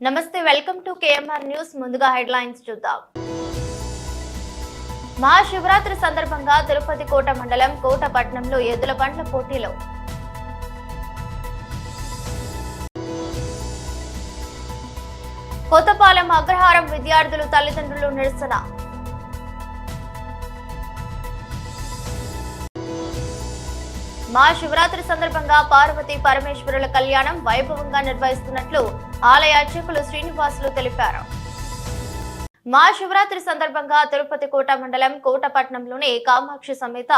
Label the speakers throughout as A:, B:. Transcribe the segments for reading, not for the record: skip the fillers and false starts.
A: నమస్తే, welcome to KMR news. ముందుగా headlines చూద్దాం. మహాశివరాత్రి సందర్భంగా తిరుపతి కోట మండలం కోటపట్నంలో ఎద్దుల బండ్ల పోటీలు. కొత్తపాలెం అగ్రహారం విద్యార్థులు తల్లిదండ్రులు నిరసన. మహాశివరాత్రి సందర్భంగా పార్వతీ పరమేశ్వరుల కళ్యాణం వైభవంగా నిర్వహిస్తున్నట్లు ఆలయ అర్చకులు శ్రీనివాసులు తెలిపారు. మహాశివరాత్రి సందర్భంగా తిరుపతి కోట మండలం కోటపట్నంలోని కామాక్షి సమేత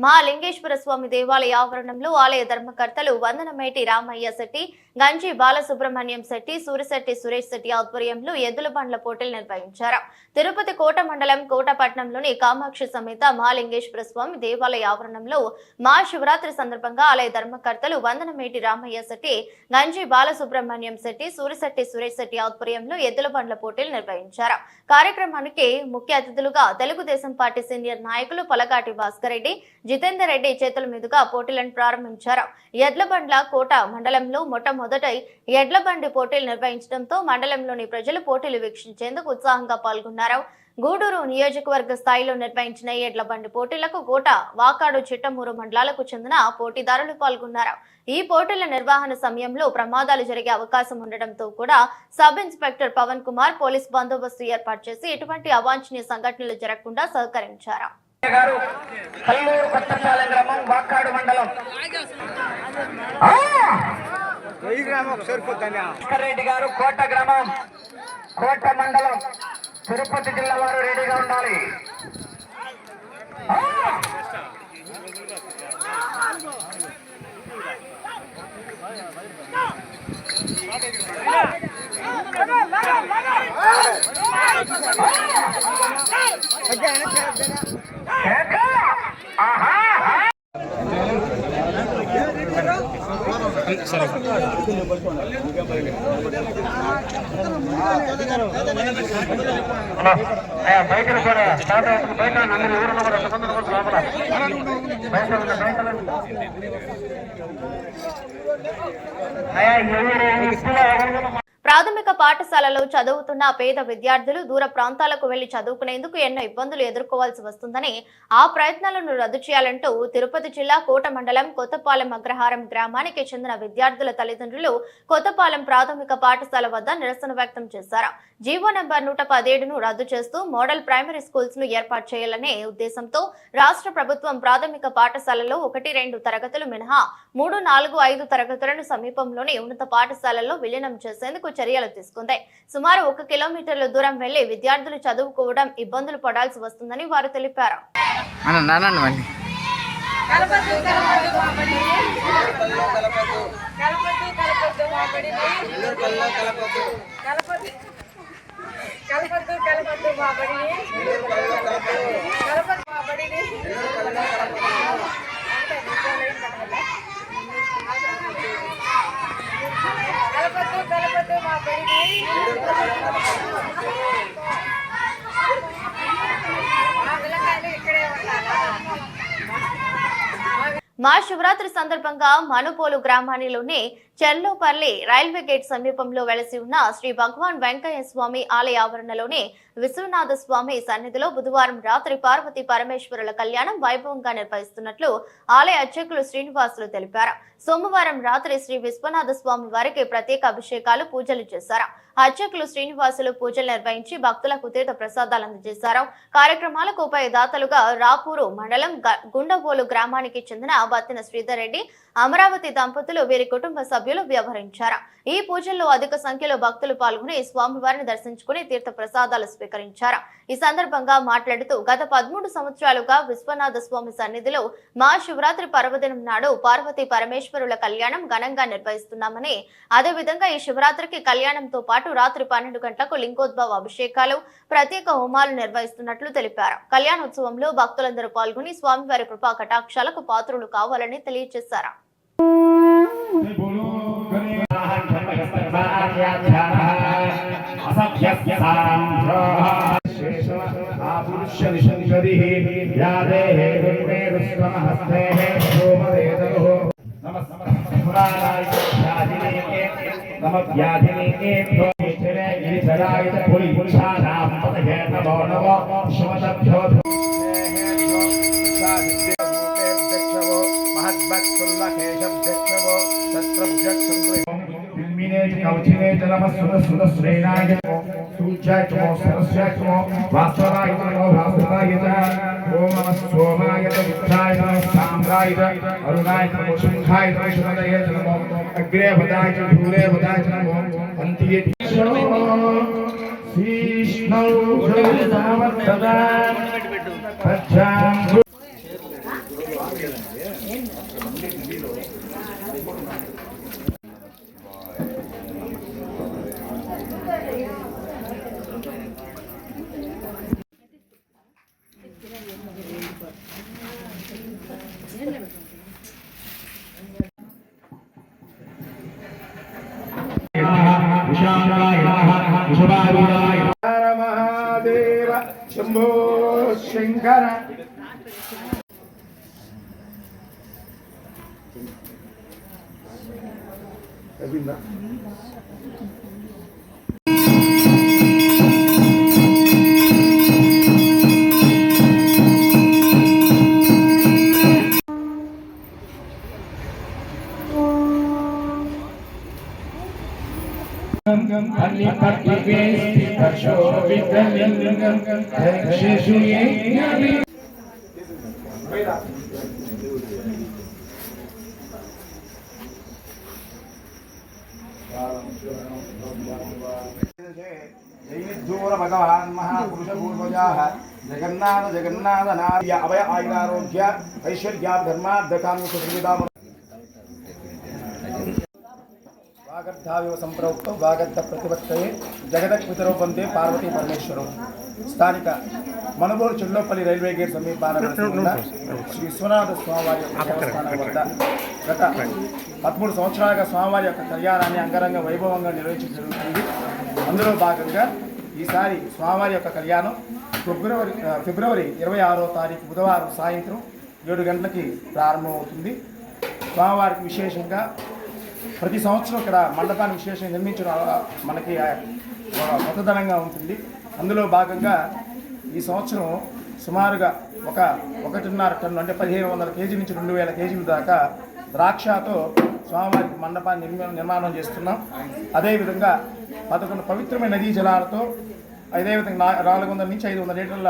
A: మహాలింగేశ్వర స్వామి దేవాలయ ఆవరణంలో ఆలయ ధర్మకర్తలు వందనమేటి రామయ్య శెట్టి, గంజి బాలసుబ్రహ్మణ్యం శెట్టి, సూరిశెట్టి సురేష్ శెట్టి ఆధ్వర్యంలో ఎద్దుల బండ్ల పోటీలు నిర్వహించారు. తిరుపతి కోట మండలం కోటపట్నంలోని కామాక్షి సమేత మహాలింగేశ్వర స్వామి దేవాలయ ఆవరణంలో మహాశివరాత్రి సందర్భంగా ఆలయ ధర్మకర్తలు వందనమేటి రామయ్య శెట్టి, గంజి బాలసుబ్రహ్మణ్యం శెట్టి, సూరిశెట్టి సురేష్ శెట్టి ఆధ్వర్యంలో ఎద్దుల బండ్ల పోటీలు నిర్వహించారు. కార్యక్రమానికి ముఖ్య అతిథులుగా తెలుగుదేశం పార్టీ సీనియర్ నాయకులు పలకాటి భాస్కర్ రెడ్డి, జితేందర్ రెడ్డి చేతుల మీదుగా పోటీలను ప్రారంభించారు. ఎడ్లబండ్ల కోట మండలంలో మొట్టమొదటి ఎడ్లబండి పోటీలు నిర్వహించడంతో మండలంలోని ప్రజలు పోటీలు వీక్షించేందుకు ఉత్సాహంగా పాల్గొన్నారు. గూడూరు నియోజకవర్గ స్థాయిలో నిర్వహించిన ఎడ్ల బండి పోటీలకు కోట, వాకాడు, చిట్టమూరు మండలాలకు చెందిన పోటీదారులు పాల్గొన్నారు. ఈ పోటీల నిర్వహణ సమయంలో ప్రమాదాలు జరిగే అవకాశం ఉండడంతో కూడా sub inspector Pavan Kumar police బందోబస్తు ఏర్పాటు చేసి ఎటువంటి అవాంఛనీయ సంఘటనలు జరగకుండా సహకరించారు.
B: తిరుపతి జిల్లా వారు రెడీగా ఉండాలి. బయటలు కూడా బయట అందరి ఊరిలో కూడా
A: ప్రాథమిక పాఠశాలలో చదువుతున్న పేద విద్యార్థులు దూర ప్రాంతాలకు వెళ్లి చదువుకునేందుకు ఎన్నో ఇబ్బందులు ఎదుర్కోవాల్సి వస్తుందని, ఆ ప్రయత్నాలను రద్దు చేయాలంటూ తిరుపతి జిల్లా కోట మండలం కొత్తపాలెం అగ్రహారం గ్రామానికి చెందిన విద్యార్థుల తల్లిదండ్రులు కొత్తపాలెం ప్రాథమిక పాఠశాల వద్ద నిరసన వ్యక్తం చేశారు. జీవో నంబర్ 117ను రద్దు చేస్తూ మోడల్ ప్రైమరీ స్కూల్స్ ను ఏర్పాటు చేయాలనే ఉద్దేశంతో రాష్ట్ర ప్రభుత్వం ప్రాథమిక పాఠశాలలో 1-2 తరగతులు మినహా 3, 4, 5 తరగతులను సమీపంలోని ఉన్నత పాఠశాలల్లో విలీనం చేసేందుకు చర్యలు తీసుకుంది. సుమారు 1 కిలోమీటర్ల దూరం వెళ్లి విద్యార్థులు చదువుకోవడం ఇబ్బందులు పడాల్సి వస్తుందని వారు తెలిపారు. మహాశివరాత్రి సందర్భంగా మనుపోలు గ్రామానిలోని చెర్లోపల్లి రైల్వే గేట్ సమీపంలో వెలసి ఉన్న శ్రీ భగవాన్ వెంకయ్య స్వామి ఆలయ ఆవరణలోని విశ్వనాథ స్వామి సన్నిధిలో బుధవారం రాత్రి పార్వతీ పరమేశ్వరుల కళ్యాణం వైభవంగా నిర్వహిస్తున్నట్లు ఆలయ అర్చకులు శ్రీనివాసులు తెలిపారు. సోమవారం రాత్రి శ్రీ విశ్వనాథ స్వామి వారికి ప్రత్యేక అభిషేకాలు, పూజలు చేశారు. అర్చకులు శ్రీనివాసులు పూజలు నిర్వహించి భక్తులకు తీర్థ ప్రసాదాలు అందజేశారు. కార్యక్రమాలకు ఉభయదాతలుగా రాపూరు మండలం గుండవోలు గ్రామానికి చెందిన బత్తిన శ్రీధర్ రెడ్డి, అమరావతి దంపతులు, వీరి కుటుంబ సభ్యులు వ్యవహరించారు. ఈ పూజల్లో అధిక సంఖ్యలో భక్తులు పాల్గొని స్వామివారిని దర్శించుకుని తీర్థ ప్రసాదాలు స్వీకరించారు. ఈ సందర్భంగా మాట్లాడుతూ గత 13 సంవత్సరాలుగా విశ్వనాథ స్వామి సన్నిధిలో మహాశివరాత్రి పర్వదినం నాడు పార్వతీ పరమేశ్వరుల కళ్యాణం ఘనంగా నిర్వహిస్తున్నామని, అదేవిధంగా ఈ శివరాత్రికి కళ్యాణంతో పాటు రాత్రి 12 గంటలకు లింగోద్భవ అభిషేకాలు, ప్రత్యేక హోమాలు నిర్వహిస్తున్నట్లు తెలిపారు. కళ్యాణోత్సవంలో భక్తులందరూ పాల్గొని స్వామివారి కృపా కటాక్షాలకు పాత్రులు కావాలని తెలియజేశారు.
C: जरायत पुरी पुरुषाणां पतये नमो नमो शमदभ्यो कौचिने नमः सूच्याय नमो सरस्याय नमो वासवाय नमो भास्वताय ओम नमः सोमाय विद्याय नमः साम्राय अरुणाय नमो शंखाय नमः शमदय नमो अग्रे वदाय धूरे वदाय नमो अन्तिये शीष्णौ जलसावर्तदा पच्छाम महादेव शंभो शंकर दूर भगवान महापुरुष पूर्वजाः जगन्नाथ जगन्नाथ नार्य अभय आयुरारोग्य ऐश्वर्या धर्मार्थ काम्य सुविधा वागर्धाविव संप्रौक्तौ वागर्ध प्रतिपत्तये जगदक्पितरौ वंदे पार्वती परमेश्वरौ స్థానిక మనబోలు చెల్లపల్లి రైల్వే గేట్ సమీపాన శ్రీ విశ్వనాథ స్వామివారి యొక్క దేవస్థానం వద్ద గత 13 సంవత్సరాలుగా స్వామివారి యొక్క కళ్యాణాన్ని అంగరంగ వైభవంగా నిర్వహించడం జరుగుతుంది. అందులో భాగంగా ఈసారి స్వామివారి యొక్క కళ్యాణం ఫిబ్రవరి 26వ తారీఖు బుధవారం సాయంత్రం 7 గంటలకి ప్రారంభమవుతుంది. స్వామివారికి విశేషంగా ప్రతి సంవత్సరం ఇక్కడ మండపాన్ని విశేషంగా నిర్మించడం మనకి కొత్తదనంగా ఉంటుంది. అందులో భాగంగా ఈ సంవత్సరం సుమారుగా 1.5 టన్ను అంటే 1500 కేజీల నుంచి 2000 కేజీల దాకా ద్రాక్షతో స్వామివారికి మండపాన్ని నిర్మాణం చేస్తున్నాం. అదేవిధంగా 11 పవిత్రమైన నదీ జలాలతో అదేవిధంగా 400 నుంచి 500 లీటర్ల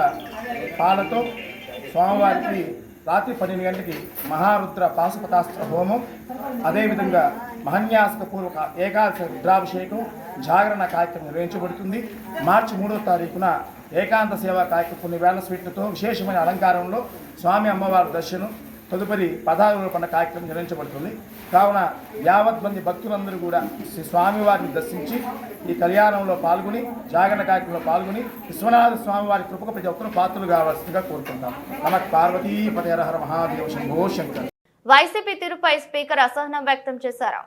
C: పాలతో స్వామివారికి రాత్రి 12 గంటలకి మహారుద్ర పాశుపతాస్త్ర హోమం, అదేవిధంగా మహన్యాసక పూర్వక ఏకాదశి రుద్రాభిషేకం జాగరణ కార్యక్రమం నిర్వహించబడుతుంది. మార్చి 3వ తారీఖున ఏకాంత సేవా కార్యక్రమం కొన్ని వేల స్వీట్లతో విశేషమైన అలంకారంలో స్వామి అమ్మవారి దర్శనం, తదుపరి పదాలు పండుగ కార్యక్రమం నిర్వహించబడుతుంది. కావున యావత్ మంది భక్తులందరూ కూడా శ్రీ స్వామివారిని దర్శించి ఈ కళ్యాణంలో పాల్గొని జాగరణ కార్యక్రమంలో పాల్గొని విశ్వనాథ స్వామివారి కృపకు ప్రతి ఒక్కరూ పాత్రలు కావాల్సిందిగా కోరుకుంటాం. నమః పార్వతీ పతయ హర మహాదేవ శంభో శంకర్.
A: వైసీపీ తీరుపై స్పీకర్ అసహనం వ్యక్తం చేశారు.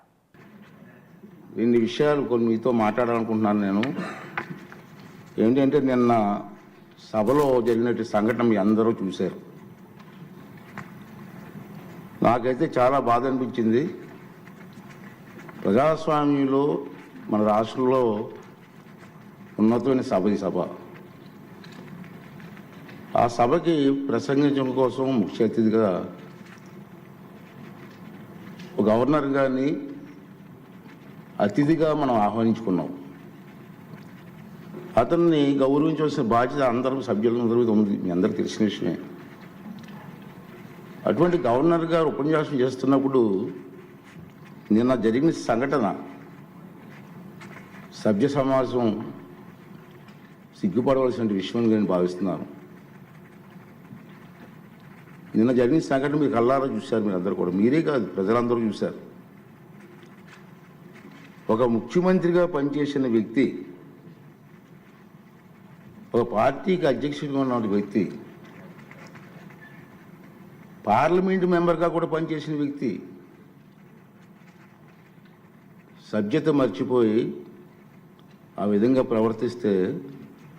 D: రెండు విషయాలు కొన్ని మీతో మాట్లాడాలనుకుంటున్నాను. నేను ఏంటంటే నిన్న సభలో జరిగినట్టు సంఘటన మీ అందరూ చూశారు. నాకైతే చాలా బాధ అనిపించింది. ప్రజాస్వామ్యంలో మన రాష్ట్రంలో ఉన్నతమైన సభ ఈ సభ. ఆ సభకి ప్రసంగించడం కోసం ముఖ్య అతిథిగా గవర్నర్ గారిని అతిథిగా మనం ఆహ్వానించుకున్నాం. అతన్ని గౌరవించవలసిన బాధ్యత అందరూ సభ్యులందరూ ఉంది, మీ అందరికీ తెలిసిన విషయమే. అటువంటి గవర్నర్ గారు ఉపన్యాసం చేస్తున్నప్పుడు నిన్న జరిగిన సంఘటన సభ్య సమాజం సిగ్గుపడవలసిన విషయం నేను భావిస్తున్నాను. నిన్న జరిగిన సంఘటన మీరు కళ్ళారా చూశారు, మీరు అందరూ కూడా, మీరే కాదు ప్రజలందరూ చూశారు. ఒక ముఖ్యమంత్రిగా పనిచేసిన వ్యక్తి, ఒక పార్టీకి అధ్యక్షుడిగా ఉన్న వ్యక్తి, పార్లమెంటు మెంబర్గా కూడా పనిచేసిన వ్యక్తి సభ్యత మర్చిపోయి ఆ విధంగా ప్రవర్తిస్తే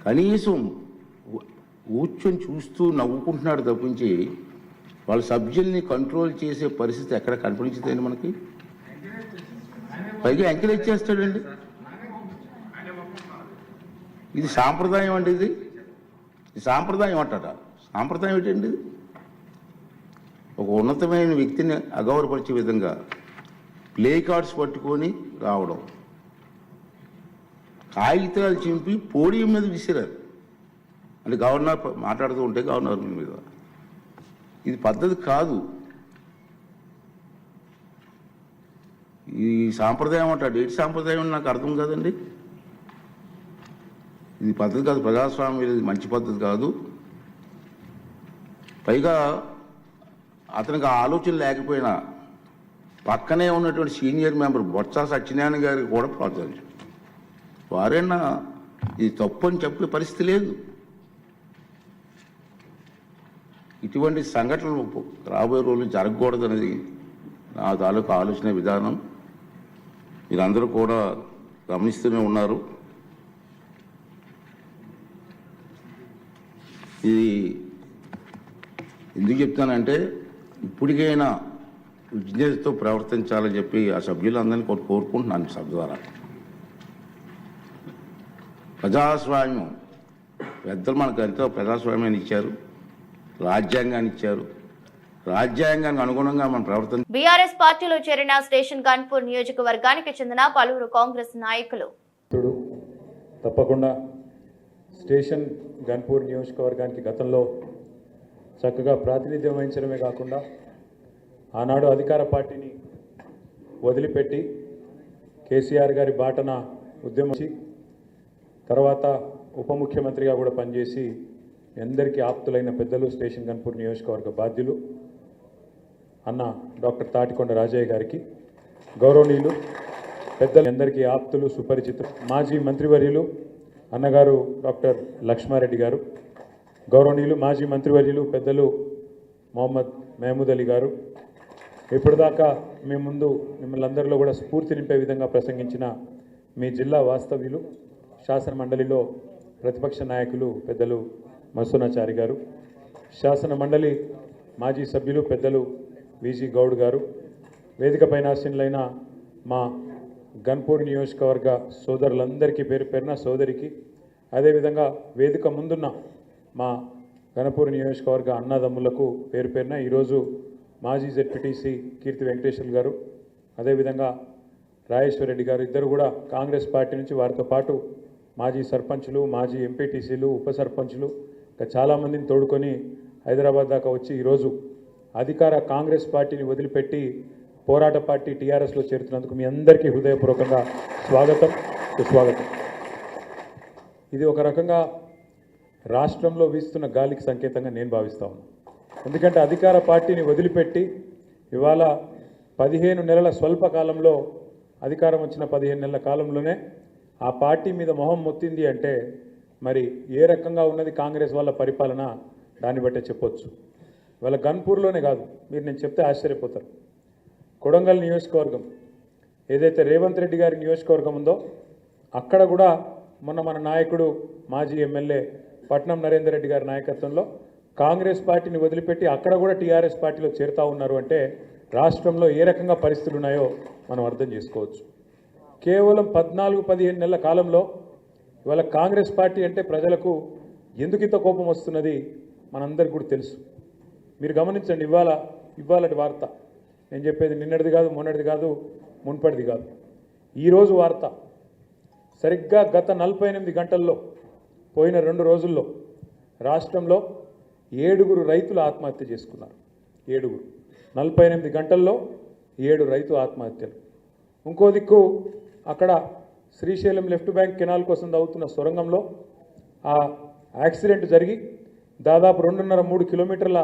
D: కనీసం కూర్చొని చూస్తూ నవ్వుకుంటున్నాడు తప్పించి వాళ్ళ సభ్యుల్ని కంట్రోల్ చేసే పరిస్థితి ఎక్కడ కనిపించదండి మనకి. పైగా ఎంకరేజ్ చేస్తాడండి. ఇది సాంప్రదాయం అండి. ఇది సాంప్రదాయం అంటారా? సాంప్రదాయం ఏంటండి? ఇది ఒక ఉన్నతమైన వ్యక్తిని అగౌరవపరిచే విధంగా ప్లే కార్డ్స్ పట్టుకొని రావడం, కాగితాలు చింపి పోడియం మీద విసిరారు. అంటే గవర్నర్ మాట్లాడుతూ ఉంటే గవర్నర్ మీద ఇది పద్ధతి కాదు. ఈ సాంప్రదాయం అంటాడు. ఏంటి సాంప్రదాయం నాకు అర్థం కాదండి. ఇది పద్ధతి కాదు, ప్రజాస్వామ్యం ఇది మంచి పద్ధతి కాదు. పైగా అతనికి ఆ ఆలోచన లేకపోయినా పక్కనే ఉన్నటువంటి సీనియర్ మెంబర్ బొత్స సత్యనారాయణ గారికి కూడా ప్రోత్సహించారు. వారైనా ఇది తప్పు అని చెప్పే పరిస్థితి లేదు. ఇటువంటి సంఘటనలు రాబోయే రోజులు జరగకూడదు అనేది నా తాలూకు ఆలోచన విధానం. మీరందరూ కూడా గమనిస్తూనే ఉన్నారు. ఇది ఎందుకు చెప్తానంటే ఇప్పటికైనా విజ్ఞతతో ప్రవర్తించాలని చెప్పి ఆ సభ్యులందరినీ కోరుకుంటున్నాను. సభ ద్వారా ప్రజాస్వామ్యం పెద్దలు మనకు ఎంతో ప్రజాస్వామ్యాన్ని ఇచ్చారు, రాజ్యాంగాన్ని ఇచ్చారు. రాజ్యాంగానికి అనుగుణంగా మనం ప్రవర్తన.
A: బీఆర్ఎస్ పార్టీలో చేరిన స్టేషన్ గన్పూర్ నియోజకవర్గానికి చెందిన పలువురు కాంగ్రెస్ నాయకులు
E: తప్పకుండా స్టేషన్ గన్పూర్ నియోజకవర్గానికి గతంలో చక్కగా ప్రాతినిధ్యం వహించడమే కాకుండా ఆనాడు అధికార పార్టీని వదిలిపెట్టి కేసీఆర్ గారి బాటన ఉద్యమించి తర్వాత ఉప ముఖ్యమంత్రిగా కూడా పనిచేసి అందరికీ ఆప్తులైన పెద్దలు స్టేషన్ గన్పూర్ నియోజకవర్గ బాధ్యులు అన్న డాక్టర్ తాటికొండ రాజయ్య గారికి, గౌరవనీయులు పెద్దలు అందరికీ ఆప్తులు సుపరిచితులు మాజీ మంత్రివర్యులు అన్నగారు డాక్టర్ లక్ష్మారెడ్డి గారు, గౌరవనీయులు మాజీ మంత్రివర్యులు పెద్దలు మొహమ్మద్ మహమూద్ అలీ గారు, ఇప్పటిదాకా మీ ముందు మిమ్మల్ని అందరిలో కూడా స్ఫూర్తి నింపే విధంగా ప్రసంగించిన మీ జిల్లా వాస్తవ్యులు శాసన మండలిలో ప్రతిపక్ష నాయకులు పెద్దలు మసూనాచారి గారు, శాసన మండలి మాజీ సభ్యులు పెద్దలు విజి గౌడ్ గారు, వేదికపైన ఆసీనులైన మా గన్పూర్ నియోజకవర్గ సోదరులందరికీ పేరు పేరున సోదరికి, అదేవిధంగా వేదిక ముందున్న మా గన్పూర్ నియోజకవర్గ అన్నదమ్ములకు పేరు పేరున ఈరోజు మాజీ జెడ్పీటీసీ కీర్తి వెంకటేశ్వర్ గారు, అదేవిధంగా రాజేశ్వరరెడ్డి గారు ఇద్దరు కూడా కాంగ్రెస్ పార్టీ నుంచి, వారితో పాటు మాజీ సర్పంచులు, మాజీ ఎంపీటీసీలు, ఉప సర్పంచులు ఇంకా చాలామందిని తోడుకొని హైదరాబాద్ దాకా వచ్చి ఈరోజు అధికార కాంగ్రెస్ పార్టీని వదిలిపెట్టి పోరాట పార్టీ టీఆర్ఎస్లో చేరుతున్నందుకు మీ అందరికీ హృదయపూర్వకంగా స్వాగతం, సుస్వాగతం. ఇది ఒక రకంగా రాష్ట్రంలో వీస్తున్న గాలికి సంకేతంగా నేను భావిస్తా ఉన్నాను. ఎందుకంటే అధికార పార్టీని వదిలిపెట్టి ఇవాళ 15 నెలల స్వల్ప కాలంలో, అధికారం వచ్చిన 15 నెలల కాలంలోనే ఆ పార్టీ మీద మొహం మొత్తింది అంటే మరి ఏ రకంగా ఉన్నది కాంగ్రెస్ వాళ్ళ పరిపాలన దాన్ని బట్టే చెప్పొచ్చు. ఇవాళ గన్పూర్లోనే కాదు, మీరు నేను చెప్తే ఆశ్చర్యపోతారు, కొడంగల్ నియోజకవర్గం ఏదైతే రేవంత్ రెడ్డి గారి నియోజకవర్గం ఉందో అక్కడ కూడా మొన్న మన నాయకుడు మాజీ ఎమ్మెల్యే పట్నం నరేందర్ రెడ్డి గారి నాయకత్వంలో కాంగ్రెస్ పార్టీని వదిలిపెట్టి అక్కడ కూడా టీఆర్ఎస్ పార్టీలో చేరుతూ ఉన్నారు అంటే రాష్ట్రంలో ఏ రకంగా పరిస్థితులు ఉన్నాయో మనం అర్థం చేసుకోవచ్చు. కేవలం 14-15 నెలల కాలంలో ఇవాళ కాంగ్రెస్ పార్టీ అంటే ప్రజలకు ఎందుకు ఇంత కోపం వస్తున్నది మనందరికీ కూడా తెలుసు. మీరు గమనించండి, ఇవాళటి వార్త నేను చెప్పేది నిన్నటిది కాదు, మొన్నటిది కాదు, మున్పటిది కాదు, ఈరోజు వార్త. సరిగ్గా గత 48 గంటల్లో, పోయిన 2 రోజుల్లో రాష్ట్రంలో 7 రైతులు ఆత్మహత్య చేసుకున్నారు. 48 గంటల్లో 7 రైతు ఆత్మహత్యలు. ఇంకో దిక్కు అక్కడ శ్రీశైలం లెఫ్ట్ బ్యాంక్ కెనాల్ కోసం తవ్వుతున్న సొరంగంలో ఆ యాక్సిడెంట్ జరిగి దాదాపు 2.5-3 కిలోమీటర్ల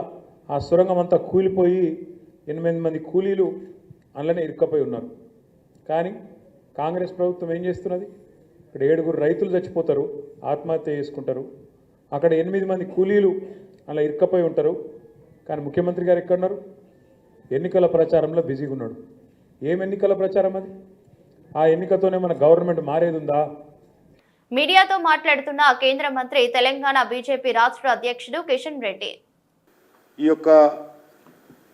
E: ఆ సొరంగం అంతా కూలిపోయి 8 మంది కూలీలు అందులోనే ఇరుక్కపోయి ఉన్నారు. కానీ కాంగ్రెస్ ప్రభుత్వం ఏం చేస్తున్నది? ఇక్కడ 7 రైతులు చచ్చిపోతారు, ఆత్మహత్య చేసుకుంటారు, అక్కడ 8 మంది కూలీలు అలా ఇరుక్కపోయి ఉంటారు. కానీ ముఖ్యమంత్రి గారు ఎక్కడున్నారు? ఎన్నికల ప్రచారంలో బిజీగా ఉన్నాడు. ఏం ఎన్నికల ప్రచారం అది? ఆ ఎన్నికతోనే మన గవర్నమెంట్ మారేది ఉందా?
A: మీడియాతో మాట్లాడుతున్న కేంద్ర మంత్రి తెలంగాణ బీజేపీ రాష్ట్ర అధ్యక్షుడు కిషన్ రెడ్డి,
F: ఈ యొక్క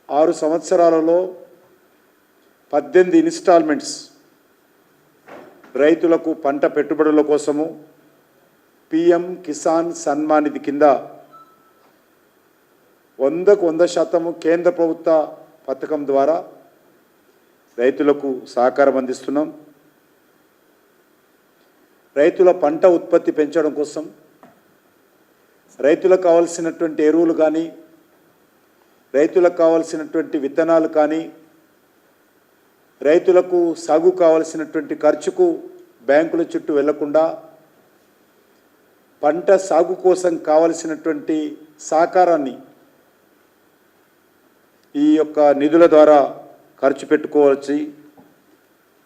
F: 6 సంవత్సరాలలో 18 ఇన్స్టాల్మెంట్స్ రైతులకు పంట పెట్టుబడుల కోసము, పిఎం కిసాన్ సన్మాన్ నిధి కింద 100% కేంద్ర ప్రభుత్వ పథకం ద్వారా రైతులకు సహకారం అందిస్తున్నాం. రైతుల పంట ఉత్పత్తి పెంచడం కోసం రైతులకు కావాల్సినటువంటి ఎరువులు కానీ, రైతులకు కావాల్సినటువంటి విత్తనాలు కానీ, రైతులకు సాగు కావాల్సినటువంటి ఖర్చుకు బ్యాంకుల చుట్టూ వెళ్లకుండా పంట సాగు కోసం కావలసినటువంటి సహకారాన్ని ఈ యొక్క నిధుల ద్వారా ఖర్చు పెట్టుకోవచ్చు.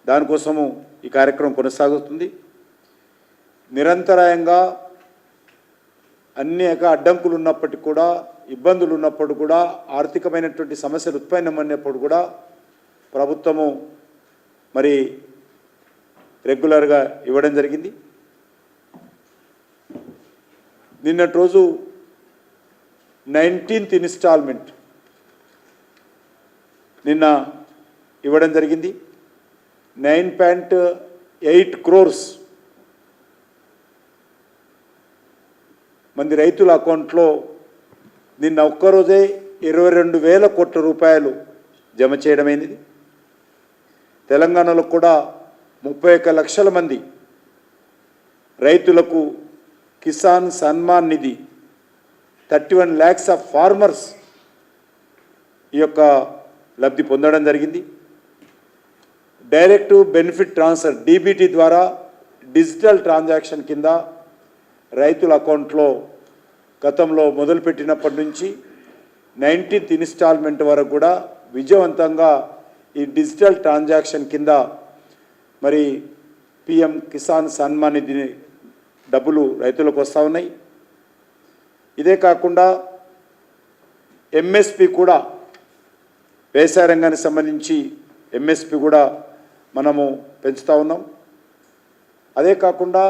F: దానికోసము ఈ కార్యక్రమం కొనసాగుతుంది. నిరంతరాయంగా అనేక అడ్డంకులు ఉన్నప్పటికీ కూడా, ఇబ్బందులు ఉన్నప్పుడు కూడా, ఆర్థికమైనటువంటి సమస్యలు ఉత్పన్నమైనప్పుడు కూడా ప్రభుత్వము మరి రెగ్యులర్గా ఇవ్వడం జరిగింది. నిన్నటి రోజు 19th ఇన్స్టాల్మెంట్ నిన్న ఇవ్వడం జరిగింది. 9.8 crores మంది రైతుల అకౌంట్లో నిన్న ఒక్కరోజే 22,000 కోట్ల రూపాయలు జమ చేయడమైనది. తెలంగాణలో కూడా 31 లక్షల మంది రైతులకు Kisan Samman Nidhi 31 lakhs of farmers ఈ యొక్క లబ్ధి పొందడం జరిగింది. డైరెక్ట్ బెనిఫిట్ ట్రాన్స్ఫర్ డీబీటీ ద్వారా డిజిటల్ ట్రాన్సాక్షన్ కింద రైతుల అకౌంట్లో గతంలో మొదలుపెట్టినప్పటి నుంచి 19th ఇన్స్టాల్మెంట్ వరకు కూడా విజయవంతంగా ఈ డిజిటల్ ట్రాన్సాక్షన్ కింద మరి పిఎం కిసాన్ సన్మాన్ నిధి డబ్బులు రైతులకు వస్తూ ఉన్నాయి. ఇదే కాకుండా ఎంఎస్పి కూడా, వ్యవసాయ రంగానికి సంబంధించి ఎంఎస్పి కూడా మనము పెంచుతూ ఉన్నాం. అదే కాకుండా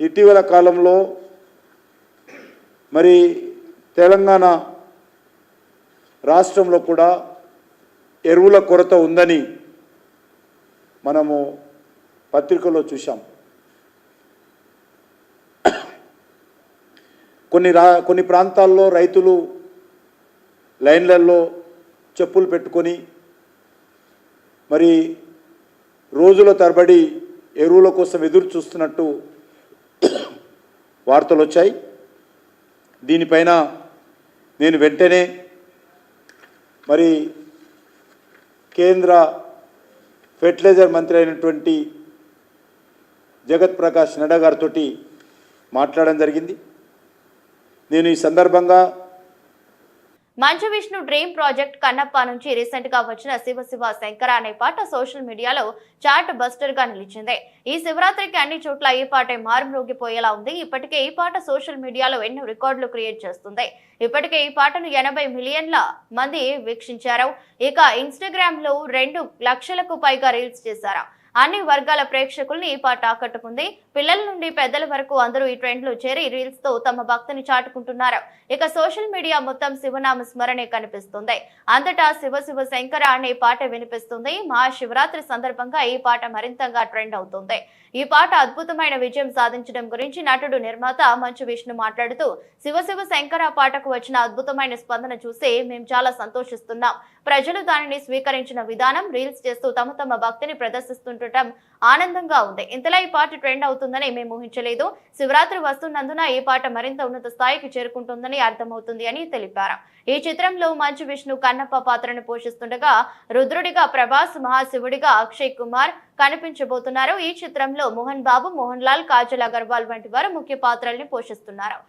F: ఇటీవల కాలంలో మరి తెలంగాణ రాష్ట్రంలో కూడా ఎరువుల కొరత ఉందని మనము పత్రికల్లో చూసాం. కొన్ని ప్రాంతాల్లో రైతులు లైన్లలో చెప్పులు పెట్టుకొని మరి రోజుల తరబడి ఎరువుల కోసం ఎదురు చూస్తున్నట్టు వార్తలు వచ్చాయి. దీనిపైన నేను వెంటనే మరి కేంద్ర ఫెర్టిలైజర్ మంత్రి అయినటువంటి జగత్ ప్రకాష్ నడ్డా గారితో మాట్లాడడం జరిగింది. నేను ఈ సందర్భంగా
A: మంచు విష్ణు డ్రీమ్ ప్రాజెక్ట్ కన్నప్ప నుంచి రీసెంట్ గా వచ్చిన శివ శివ శంకర అనే పాట సోషల్ మీడియాలో చాట్ బస్టర్ గా నిలిచింది. ఈ శివరాత్రికి అన్ని చోట్ల ఈ పాట మారుమ్రోగిపోయేలా ఉంది. ఇప్పటికే ఈ పాట సోషల్ మీడియాలో ఎన్నో రికార్డులు క్రియేట్ చేస్తుంది. ఇప్పటికే ఈ పాటను 80 మిలియన్ల మంది వీక్షించారు. ఇక ఇన్స్టాగ్రామ్ లో 2 లక్షలకు పైగా రీల్స్ చేశారు. అన్ని వర్గాల ప్రేక్షకుల్ని ఈ పాట ఆకట్టుకుంది. పిల్లల నుండి పెద్దల వరకు అందరూ ఈ ట్రెండ్ లో చేరి రీల్స్ తో తమ భక్తిని చాటుకుంటున్నారు. ఇక సోషల్ మీడియా మొత్తం శివనామ స్మరణే కనిపిస్తుంది. అంతటా శివ శివ శంకర అనే పాట వినిపిస్తుంది. మహాశివరాత్రి సందర్భంగా ఈ పాట మరింతగా ట్రెండ్ అవుతుంది. ఈ పాట అద్భుతమైన విజయం సాధించడం గురించి నటుడు నిర్మాత మంచు విష్ణు మాట్లాడుతూ, శివ శివ శంకర పాటకు వచ్చిన అద్భుతమైన స్పందన చూసి మేము చాలా సంతోషిస్తున్నాం. ప్రజలు దానిని స్వీకరించిన విధానం, రీల్స్ చేస్తూ తమ తమ భక్తిని ప్రదర్శిస్తుండటం ఆనందంగా ఉంది. ఇంతలా ఈ పాట ట్రెండ్ అవుతుందని మేము ఊహించలేదు. శివరాత్రి వస్తున్నందున ఈ పాట మరింత ఉన్నత స్థాయికి చేరుకుంటుందని అర్థమవుతుంది అని తెలిపారు. ఈ చిత్రంలో మంచు విష్ణు కన్నప్ప పాత్రను పోషిస్తుండగా రుద్రుడిగా ప్రభాస్, మహాశివుడిగా అక్షయ్ కుమార్ కనిపించబోతున్నారు. ఈ చిత్రంలో మోహన్ బాబు, మోహన్ లాల్, కాజల్ అగర్వాల్ వంటి వారు ముఖ్య పాత్రల్ని పోషిస్తున్నారు.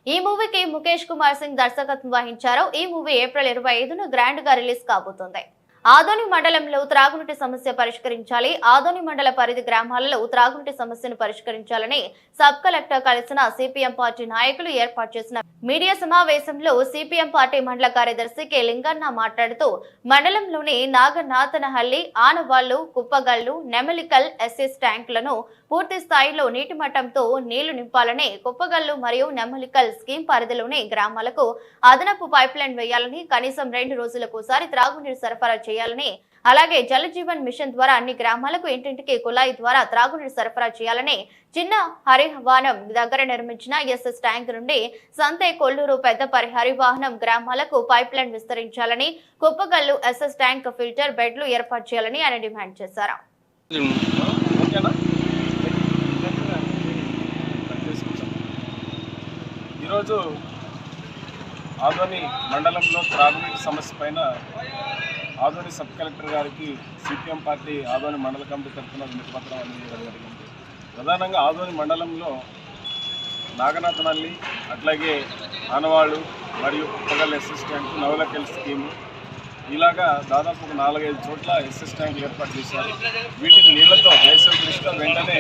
A: ఈ మూవీకి ముఖేష్ కుమార్ సింగ్ దర్శకత్వం వహించారు. ఈ మూవీ ఏప్రిల్ 25న గ్రాండ్ గా రిలీజ్ కాబోతుంది. ఆదోని మండలంలో త్రాగునీటి సమస్య పరిష్కరించాలి. ఆదోని మండల పరిధి గ్రామాలలో త్రాగునీటి సమస్యను పరిష్కరించాలని సబ్ కలెక్టర్ కలిసిన సిపిఎం పార్టీ నాయకులు ఏర్పాటు చేసిన మీడియా సమావేశంలో సిపిఎం పార్టీ మండల కార్యదర్శి కె లింగన్న మాట్లాడుతూ, మండలంలోని నాగనాథనహల్లి, ఆనవాళ్లు, కుప్పగల్లు, నెమలికల్ ఎస్ఎస్ ట్యాంకులను పూర్తి స్థాయిలో నీటి మట్టంతో నీళ్లు నింపాలని, కుప్పగల్లు మరియు నెమలికల్ స్కీమ్ పరిధిలోని గ్రామాలకు అదనపు పైప్ లైన్ వేయాలని, కనీసం 2 రోజులకోసారి త్రాగునీరు సరఫరా చేయాలని, అలాగే జల జీవన్ మిషన్ ద్వారా అన్ని గ్రామాలకు ఇంటింటికి కుళాయి ద్వారా త్రాగునీరు సరఫరా చేయాలని చిన్న హరివాహనం దగ్గర నిర్మించిన ఎస్ఎస్ ట్యాంక్ నుండి సంతే కొల్లూరు పెద్దపరి హరివాహనం గ్రామాలకు పైప్ లైన్ విస్తరించాలని కుప్పగల్లు ఎస్ఎస్ ట్యాంక్ ఫిల్టర్ బెడ్లు ఏర్పాటు చేయాలని ఆయన డిమాండ్ చేశారు.
G: ఈరోజు ఆదోని మండలంలో త్రాగునీటి సమస్య పైన ఆదోని సబ్ కలెక్టర్ గారికి సిపిఎం పార్టీ ఆదోని మండల కమిటీ తరఫున వినతి పత్రం అందజేయడం జరిగింది. ప్రధానంగా ఆదోని మండలంలో నాగనాథనల్లి, అట్లాగే ఆనవాళ్ళు మరియు కుప్పగల్ ఎస్ఎస్ ట్యాంక్, నవలకెల్ స్కీము ఇలాగా దాదాపు ఒక 4-5 చోట్ల ఎస్ఎస్ ట్యాంక్ ఏర్పాటు చేశారు. వీటిని నీళ్లతో వేసవి దృష్ట్యా వెంటనే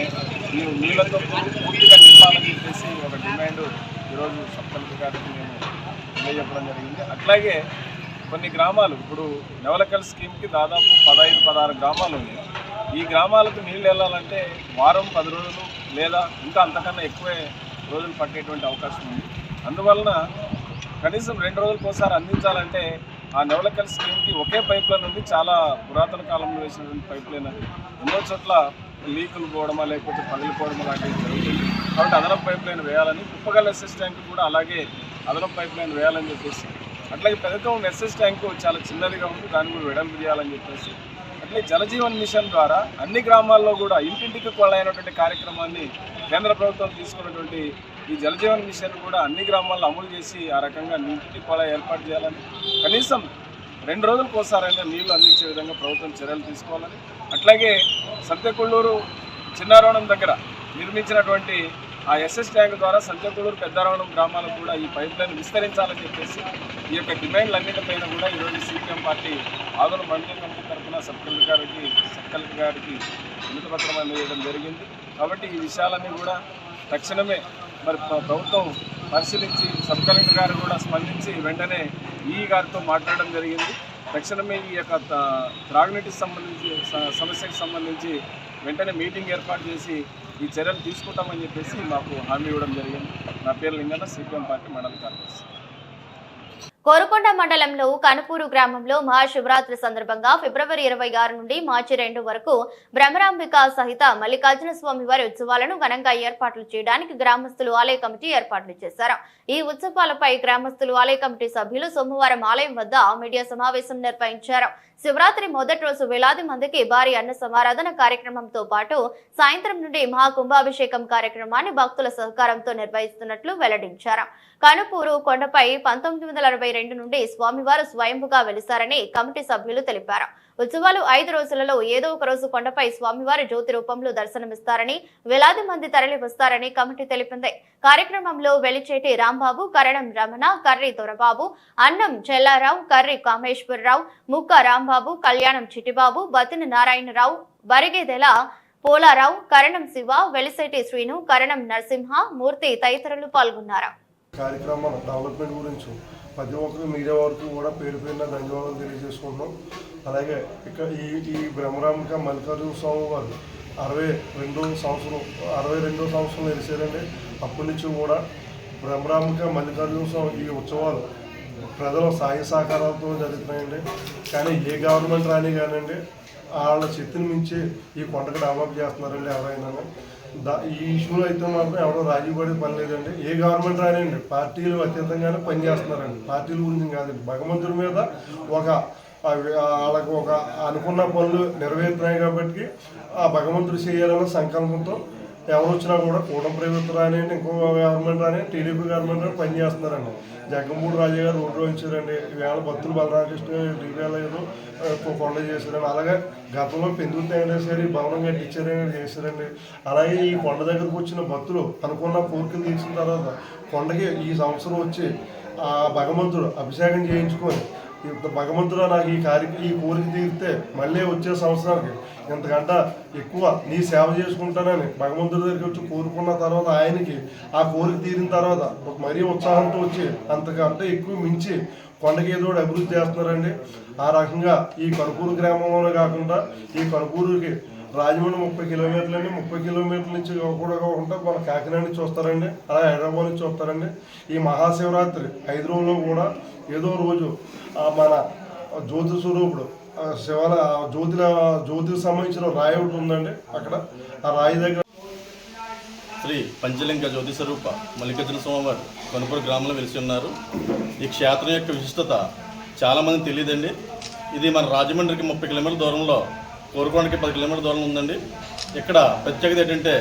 G: నీళ్లతో పూర్తిగా నింపాలని చెప్పేసి ఒక డిమాండ్ ఈరోజు సబ్ కలెక్టర్ గారికి మేము తెలియజెప్పడం జరిగింది. అట్లాగే కొన్ని గ్రామాలు ఇప్పుడు నవలకల్ స్కీమ్కి దాదాపు 15-16 గ్రామాలు ఉన్నాయి. ఈ గ్రామాలకు నీళ్ళు వెళ్ళాలంటే వారం 10 రోజులు లేదా ఇంకా అంతకన్నా ఎక్కువే రోజులు పట్టేటువంటి అవకాశం ఉంది. అందువలన కనీసం 2 రోజులకు ఒకసారి అందించాలంటే ఆ నవలకల్ స్కీమ్కి ఒకే పైప్ లైన్ ఉంది. చాలా పురాతన కాలంలో వేసినటువంటి పైప్ లైన్ అది. ఎన్నో చోట్ల లీకులు పోవడమా లేకపోతే పగిలిపోవడమా లాంటివి జరుగుతుంది. కాబట్టి అదనపు పైప్ లైన్ వేయాలని, కుప్పగల్ ఎస్ఎస్ ట్యాంక్ కూడా అలాగే అదనపు పైప్ లైన్ వేయాలని చెప్పేసి, అట్లాగే పెద్దతోన ఎస్ఎస్ ట్యాంకు చాలా చిన్నదిగా ఉంది, దాన్ని కూడా వెడల్పు చేయాలని చెప్పేసి, అట్లే జలజీవన్ మిషన్ ద్వారా అన్ని గ్రామాల్లో కూడా ఇంటింటికి కొళాయినటువంటి కార్యక్రమాన్ని కేంద్ర ప్రభుత్వం తీసుకున్నటువంటి ఈ జలజీవన్ మిషన్ కూడా అన్ని గ్రామాల్లో అమలు చేసి ఆ రకంగా ఇంటింటికి కొళాయి ఏర్పాటు చేయాలని, కనీసం 2 రోజులకు ఒకసారైనా నీళ్లు అందించే విధంగా ప్రభుత్వం చర్యలు తీసుకోవాలని, అట్లాగే సంతెకొల్లూరు చిన్నారవణం దగ్గర నిర్మించినటువంటి ఆ ఎస్ఎస్ ట్యాంక్ ద్వారా సంతెకొల్లూరు పెద్దారవణం గ్రామాలకు కూడా ఈ పైప్ లైన్ విస్తరించాలని చెప్పేసి ఈ యొక్క డిమాండ్లన్నిటిపైన కూడా ఈరోజు సిపిఎం పార్టీ ఆదోని మండల కమిటీ తరఫున సబ్ కలెక్టర్ గారికి వినతి పత్రం అందజేయడం జరిగింది. కాబట్టి ఈ విషయాలన్నీ కూడా తక్షణమే మరి ప్రభుత్వం పరిశీలించి సబ్ కలెక్టర్ గారు కూడా స్పందించి వెంటనే ఈ గారితో మాట్లాడడం జరిగింది. తక్షణమే ఈ యొక్క త్రాగునీటికి సమస్యకు సంబంధించి వెంటనే మీటింగ్ ఏర్పాటు చేసి ఈ చర్యలు తీసుకుంటామని చెప్పేసి మాకు హామీ ఇవ్వడం జరిగింది. నా పేరు లింగన్న, సిపిఎం పార్టీ మండల కార్యదర్శి.
A: కోరుకొండ మండలంలో కనుపూరు గ్రామంలో మహాశివరాత్రి సందర్భంగా ఫిబ్రవరి 26 నుండి మార్చి 2 వరకు బ్రహ్మరాంబిక సహిత మల్లికార్జున స్వామి వారి ఉత్సవాలను ఘనంగా ఏర్పాట్లు చేయడానికి గ్రామస్తులు ఆలయ కమిటీ ఏర్పాట్లు చేశారు. ఈ ఉత్సవాలపై గ్రామస్తులు ఆలయ కమిటీ సభ్యులు సోమవారం ఆలయం వద్ద మీడియా సమావేశం నిర్వహించారు. శివరాత్రి మొదటి రోజు వేలాది మందికి భారీ అన్న సమారాధన కార్యక్రమంతో పాటు సాయంత్రం నుండి మహాకుంభాభిషేకం కార్యక్రమాన్ని భక్తుల సహకారంతో నిర్వహిస్తున్నట్లు వెల్లడించారు. కనుపూరు కొండపై 1962 నుండి స్వామివారు స్వయంభుగా వెలిశారని కమిటీ సభ్యులు తెలిపారు. ఉత్సవాలు 5 రోజులలో ఏదో ఒక రోజు కొండపై స్వామివారి జ్యోతి రూపంలో దర్శనమిస్తారని, వేలాది మంది తరలి వస్తారని కమిటీ తెలిపింది. కార్యక్రమంలో వెలిచేటి రాంబాబు, కరణం రమణ, కర్రి దొరబాబు, అన్నం చెల్లారావు, కర్రి కామేశ్వరరావు, ముక్క రాంబాబు, కళ్యాణం చిట్టిబాబు, బతిన నారాయణరావు, బరిగేదెల పోలారావు, కరణం శివ, వెలిసేటి శ్రీను, కరణం నరసింహ మూర్తి తదితరులు పాల్గొన్నారు.
H: కార్యక్రమం డెవలప్మెంట్ గురించి ప్రతి ఒక్కరు మీడియా వరకు కూడా పేరు పేరున ధన్యవాదాలు తెలియజేసుకుంటున్నాం. అలాగే ఇక్కడ ఈ బ్రహ్మరాంబిక మల్లికార్జున స్వామి వారు 62వ సంవత్సరం వెలిసారండి. అప్పటి నుంచి కూడా బ్రహ్మరాంబిక మల్లికార్జున స్వామి ఈ ఉత్సవాలు ప్రజల సహాయ సహకారాలతో జరుగుతున్నాయండి. కానీ ఏ గవర్నమెంట్ రాని కానివ్వండి వాళ్ళ శక్తిని మించి ఈ కొండకు డెవలప్ చేస్తున్నారండి. ఎవరైనా ఈ ఇష్యూలో అయితే మాత్రం ఎవరో రాజీ పడే పని లేదండి. ఏ గవర్నమెంట్ రానండి పార్టీలు అత్యంతంగానే పనిచేస్తున్నారండి. పార్టీల గురించి కాదండి, భగవంతుడి మీద వాళ్ళకు ఒక అనుకున్న పనులు నెరవేరుతున్నాయి కాబట్టి ఆ భగవంతుడు చేయాలన్న సంకల్పంతో ఎవరు వచ్చినా కూడా కూటమి ప్రభుత్వం రానివ్వండి, ఇంకో గవర్నమెంట్ రాని, టీడీపీ గవర్నమెంట్ రాని పనిచేస్తున్నారండి. జగన్మోహన్ రాజు గారు రోడ్డు వేయించారండి. ఈవేళ భక్తులు బలరామకృష్ణ టీవీలో కొండ చేశారండి. అలాగే గతంలో పెందుర్తి వెంకటేశ్వరి భవనం కట్టించారని చేశారండి. అలాగే ఈ కొండ దగ్గరకు వచ్చిన భక్తులు అనుకున్న కోరికలు తీర్చిన తర్వాత కొండకి ఈ సంవత్సరం వచ్చి ఆ భగవంతుడు అభిషేకం చేయించుకొని భగవంతుడు నాకు ఈ కోరిక తీరితే మళ్ళీ వచ్చే సంవత్సరానికి ఇంతకంటే ఎక్కువ నీ సేవ చేసుకుంటానని భగవంతుడి దగ్గరికి వచ్చి కోరుకున్న తర్వాత ఆయనకి ఆ కోరిక తీరిన తర్వాత మరీ ఉత్సాహంతో వచ్చి అంతకంటే ఎక్కువ మించి కొండకి ఏదో అభివృద్ధి చేస్తున్నారండి. ఆ రకంగా ఈ కనుపూరు గ్రామంలోనే కాకుండా ఈ కనుపూరుకి రాజమండ్రి 30 కిలోమీటర్లు అండి. 30 కిలోమీటర్ల నుంచి కూడా కాకుండా మన కాకినాడ నుంచి వస్తారండి, అలాగే హైదరాబాద్ నుంచి వస్తారండి. ఈ మహాశివరాత్రి 5 రోజుల్లో కూడా ఏదో రోజు మన జ్యోతి స్వరూపుడు శివాల జ్యోతికి సంబంధించిన రాయి ఒకటి ఉందండి అక్కడ. ఆ రాయి దగ్గర
I: శ్రీ పంచలింగ జ్యోతి స్వరూప మల్లికార్జున స్వామివారు కనుపూరు గ్రామంలో వెలిసి ఉన్నారు. ఈ క్షేత్రం యొక్క విశిష్టత చాలామంది తెలియదండి. ఇది మన రాజమండ్రికి 30 కిలోమీటర్ల దూరంలో, కోరుకొండకి 10 కిలోమీటర్ల దూరంలో ఉందండి. ఇక్కడ ప్రత్యేకత ఏంటంటే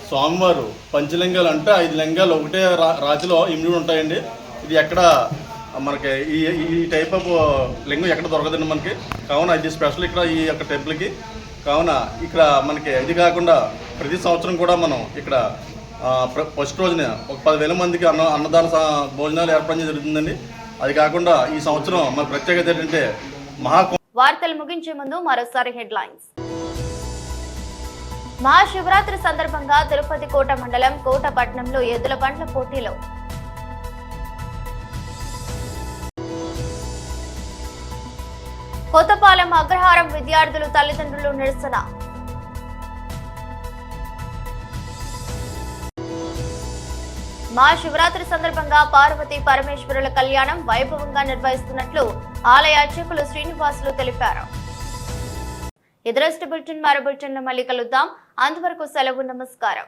I: స్వామివారు పంచలింగాలు అంటే 5 లింగాలు ఒకటే రాతిలో ఇమిడి ఉంటాయండి. ఇది ఎక్కడ మనకి ఈ టైప్ ఆఫ్ లింగం ఎక్కడ దొరకదండి మనకి. కావున ఇది స్పెషల్ ఇక్కడ ఈ యొక్క టెంపుల్కి. కావున ఇక్కడ మనకి ఇది కాకుండా ప్రతి సంవత్సరం కూడా మనం ఇక్కడ ఫస్ట్ రోజున ఒక 10,000 మందికి అన్నదాన భోజనాలు ఏర్పాటు చేయడం జరుగుతుందండి. అది కాకుండా ఈ సంవత్సరం మన ప్రత్యేకత ఏంటంటే
A: వార్తలు ముగించే ముందు మరోసారి హెడ్లైన్స్. మహాశివరాత్రి సందర్భంగా తిరుపతి కోట మండలం కోటపట్నంలో ఎద్దుల బండ్ల పోటీలు. కొత్తపాలెం అగ్రహారం విద్యార్థులు తల్లిదండ్రులు నిరసన. మహాశివరాత్రి సందర్భంగా పార్వతీ పరమేశ్వరుల కళ్యాణం వైభవంగా నిర్వహిస్తున్నట్లు ఆలయ అర్చకులు శ్రీనివాసులు తెలిపారు. ఎదురస్ట్ బులెటిన్ మరో బులెటిన్లో మళ్ళీ కలుద్దాం. అంతవరకు సెలవు. నమస్కారం.